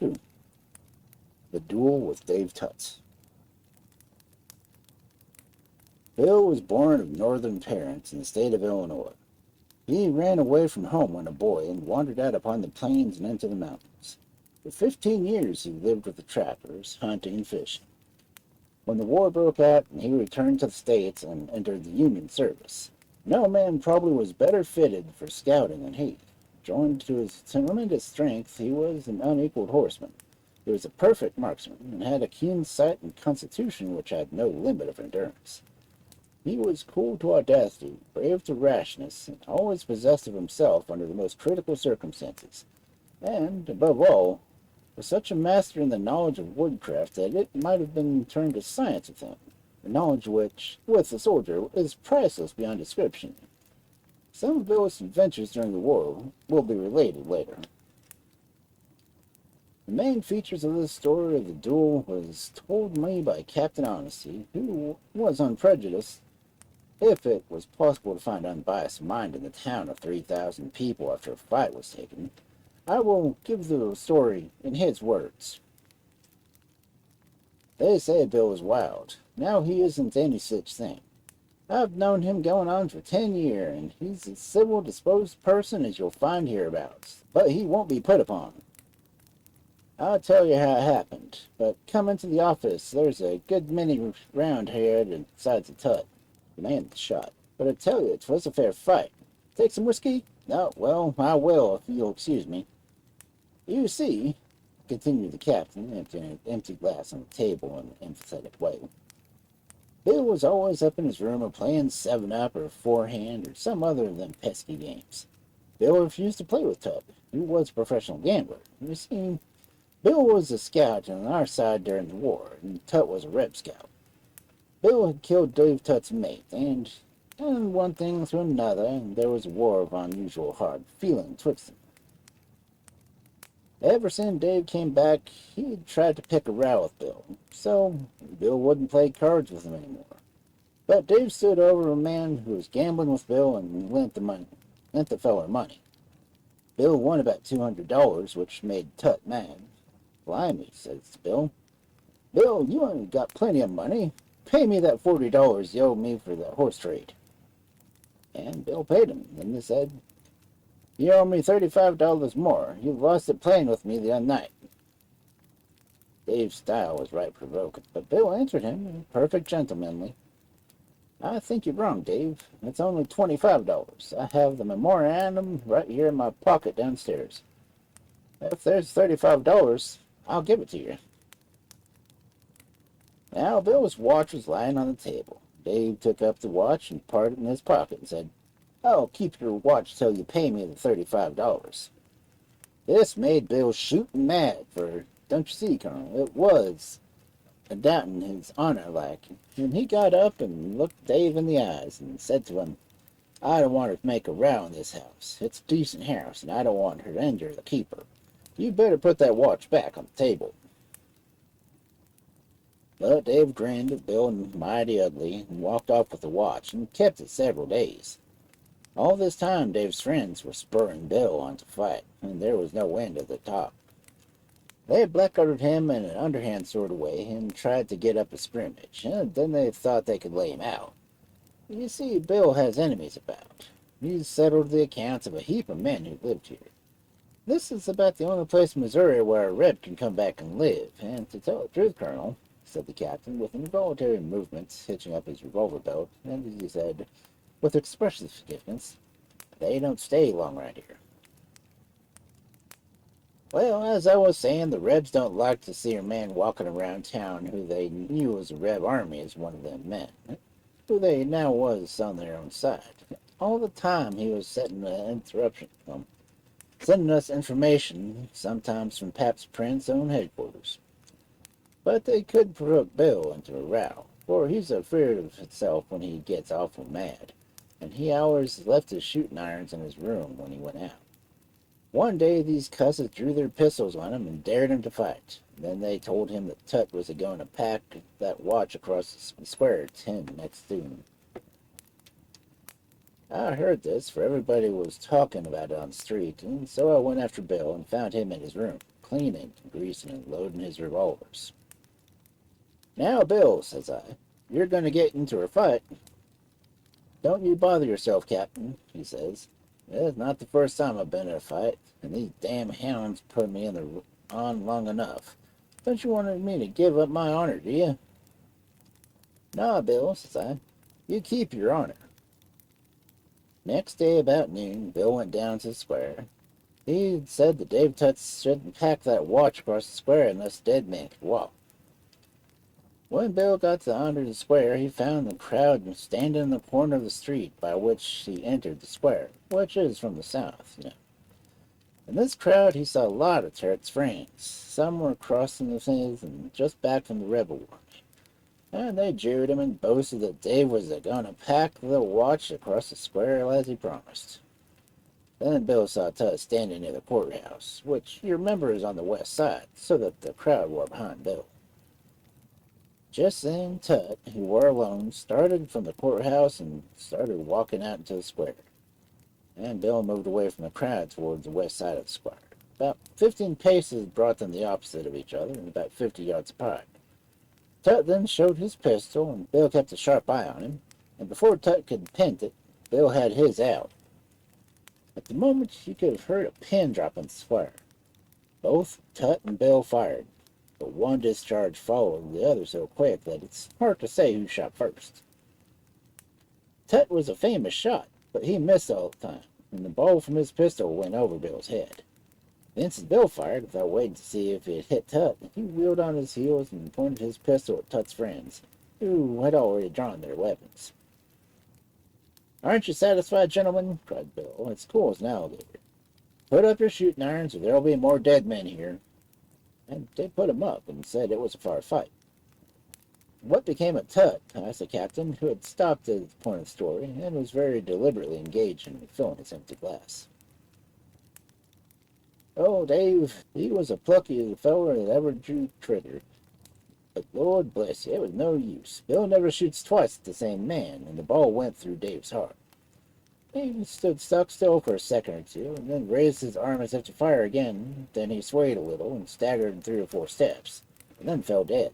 2. The Duel with Dave Tutt. Bill was born of northern parents in the state of Illinois. He ran away from home when a boy and wandered out upon the plains and into the mountains. For 15 years he lived with the trappers, hunting and fishing. When the war broke out, he returned to the States and entered the Union service. No man probably was better fitted for scouting than he. Joined to his tremendous strength, he was an unequaled horseman. He was a perfect marksman and had a keen sight and constitution which had no limit of endurance. He was cool to audacity, brave to rashness, and always possessed of himself under the most critical circumstances. And, above all, was such a master in the knowledge of woodcraft that it might have been termed a science with him, a knowledge which, with a soldier, is priceless beyond description. Some of Bill's adventures during the war will be related later. The main features of this story of the duel was told me by Captain Honesty, who was unprejudiced, if it was possible to find unbiased mind in the town of 3,000 people after a fight was taken. I will give the story in his words. They say Bill is wild. Now he isn't any such thing. I've known him going on for 10 years, and he's as civil disposed person as you'll find hereabouts. But he won't be put upon. I'll tell you how it happened, but come into the office. There's a good many round here besides the Tut, the man that shot. But I tell you, it was a fair fight. Take some whiskey? No, well, I will, if you'll excuse me. You see, continued the captain, emptying an empty glass on the table in an emphatic way, Bill was always up in his room or playing 7-Up or Forehand or some other of them pesky games. Bill refused to play with Tut, who was a professional gambler. You see, Bill was a scout on our side during the war, and Tut was a Reb scout. Bill had killed Dave Tutt's mate, and one thing through another, and there was a war of unusual hard feeling twixt them. Ever since Dave came back, he had tried to pick a row with Bill, so Bill wouldn't play cards with him anymore. But Dave stood over a man who was gambling with Bill and lent the feller money. Bill won about $200, which made Tut mad. Blimey, says Bill. Bill, you ain't got plenty of money. Pay me that $40 you owe me for the horse trade. And Bill paid him. Then they said, you owe me $35 more. You lost it playing with me the other night. Dave's style was right provoking, but Bill answered him, perfect gentlemanly. I think you're wrong, Dave. It's only $25. I have the memorandum right here in my pocket downstairs. If there's $35, I'll give it to you. Now, Bill's watch was lying on the table. Dave took up the watch and put it in his pocket and said, I'll keep your watch till you pay me the $35. This made Bill shootin' mad, for, don't you see, Colonel, it was a doubting his honor like, and he got up and looked Dave in the eyes and said to him, I don't want to make a row in this house. It's a decent house, and I don't want her to injure the keeper. You better put that watch back on the table. But Dave grinned at Bill mighty ugly and walked off with the watch and kept it several days. All this time Dave's friends were spurring Bill on to fight, and there was no end at the top. They had blackguarded him in an underhand sort of way and tried to get up a scrimmage, and then they thought they could lay him out. You see, Bill has enemies about. He's settled the accounts of a heap of men who lived here. This is about the only place in Missouri where a Reb can come back and live, and to tell the truth, Colonel, said the captain, with involuntary movements, hitching up his revolver belt, and as he said, with expressive significance, they don't stay long right here. Well, as I was saying, the Rebs don't like to see a man walking around town who they knew was a Reb army as one of them men, who they now was on their own side. All the time he was setting an interruption from sending us information, sometimes from Pap's Prince's own headquarters. But they could provoke Bill into a row, for he's afraid of himself when he gets awful mad, and he always left his shooting irons in his room when he went out. One day these cusses drew their pistols on him and dared him to fight. Then they told him that Tut was going to pack that watch across the square to him next to him. I heard this, for everybody was talking about it on the street, and so I went after Bill and found him in his room, cleaning, greasing, and loading his revolvers. "Now, Bill," says I, "you're going to get into a fight." "Don't you bother yourself, Captain," he says. "It's not the first time I've been in a fight, and these damn hounds put me on long enough. Don't you want me to give up my honor, do you?" "Nah, Bill," says I. "You keep your honor." Next day about noon, Bill went down to the square. He said that Dave Tutt shouldn't pack that watch across the square unless a dead man could walk. When Bill got to under the square, he found the crowd standing in the corner of the street by which he entered the square, which is from the south, you know. In this crowd, he saw a lot of Tutt's friends. Some were crossing the fence and just back from the rebel war. And they jeered him and boasted that Dave was going to pack the watch across the square as he promised. Then Bill saw Tutt standing near the courthouse, which you remember is on the west side, so that the crowd were behind Bill. Just then, Tutt, who were alone, started from the courthouse and started walking out into the square. And Bill moved away from the crowd towards the west side of the square. About 15 paces brought them the opposite of each other and about 50 yards apart. Tutt then showed his pistol, and Bill kept a sharp eye on him, and before Tutt could pint it, Bill had his out. At the moment, he could have heard a pin drop on the square. Both Tutt and Bill fired, but one discharge followed the other so quick that it's hard to say who shot first. Tutt was a famous shot, but he missed all the time, and the ball from his pistol went over Bill's head. The instant Bill fired, without waiting to see if it hit Tutt, he wheeled on his heels and pointed his pistol at Tutt's friends, who had already drawn their weapons. "Aren't you satisfied, gentlemen?" cried Bill, as cool as an alligator. "Put up your shooting irons, or there'll be more dead men here." And they put him up and said it was a fair fight. "What became of Tutt?" asked the captain, who had stopped at the point of the story and was very deliberately engaged in refilling his empty glass. "Oh, Dave, he was a plucky feller that ever drew trigger. But Lord bless you, it was no use. Bill never shoots twice at the same man, and the ball went through Dave's heart. Dave stood stock still for a second or two, and then raised his arm as if to fire again. Then he swayed a little and staggered 3 or 4 steps, and then fell dead.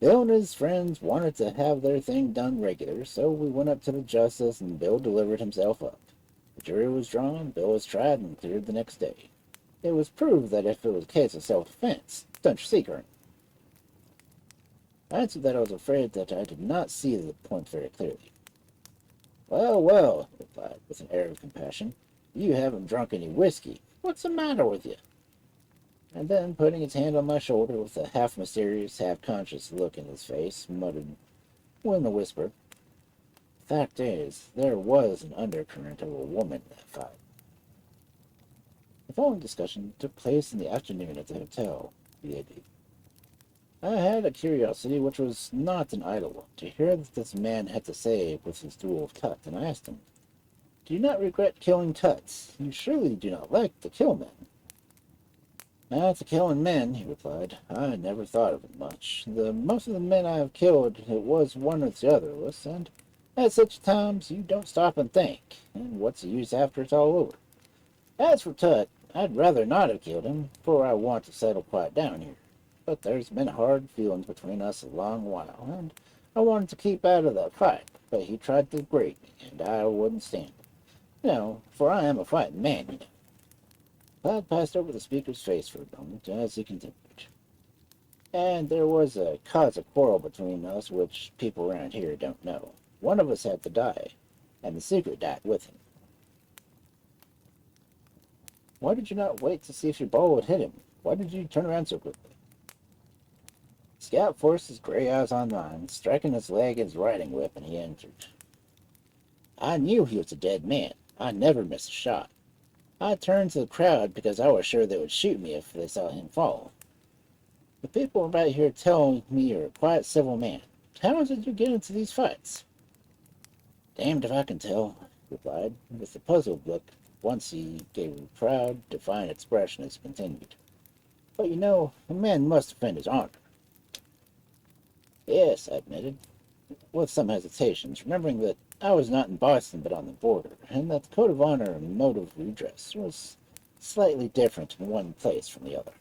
Bill and his friends wanted to have their thing done regular, so we went up to the justice, and Bill delivered himself up. The jury was drawn, Bill was tried, and cleared the next day. It was proved that if it was a case of self-defense, don't you see, Colonel? I answered that I was afraid that I did not see the point very clearly. "Well, well," he replied, with an air of compassion, "you haven't drunk any whiskey. What's the matter with you?" And then, putting his hand on my shoulder with a half-mysterious, half-conscious look in his face, muttered, in a whisper, "Fact is, there was an undercurrent of a woman in that fight." The following discussion took place in the afternoon at the hotel, B.A.B. I had a curiosity which was not an idle one, to hear what this man had to say with his duel of Tutt, and I asked him, "Do you not regret killing Tutt? You surely do not like to kill men." "As to killing men," he replied, "I never thought of it much. Most of the men I have killed, it was one or the other of us, and at such times you don't stop and think, and what's the use after it's all over? As for Tutt, I'd rather not have killed him, for I want to settle quite down here. But there's been hard feelings between us a long while, and I wanted to keep out of that fight, but he tried to break me, and I wouldn't stand it. No, for I am a fighting man, you know." Cloud passed over the speaker's face for a moment as he continued. "And there was a cause of quarrel between us which people around here don't know. One of us had to die, and the secret died with him." "Why did you not wait to see if your ball would hit him? Why did you turn around so quickly?" Scout forced his gray eyes on mine, striking his leg with his riding whip, and he answered, "I knew he was a dead man. I never missed a shot. I turned to the crowd because I was sure they would shoot me if they saw him fall. The people about here tell me you're a quiet, civil man. How did you get into these fights?" "Damned if I can tell," he replied, with a puzzled look. Once he gave a proud, defiant expression as he continued, "But you know, a man must defend his honor." "Yes," I admitted, with some hesitations, remembering that I was not in Boston but on the border, and that the code of honor and mode of redress was slightly different in one place from the other.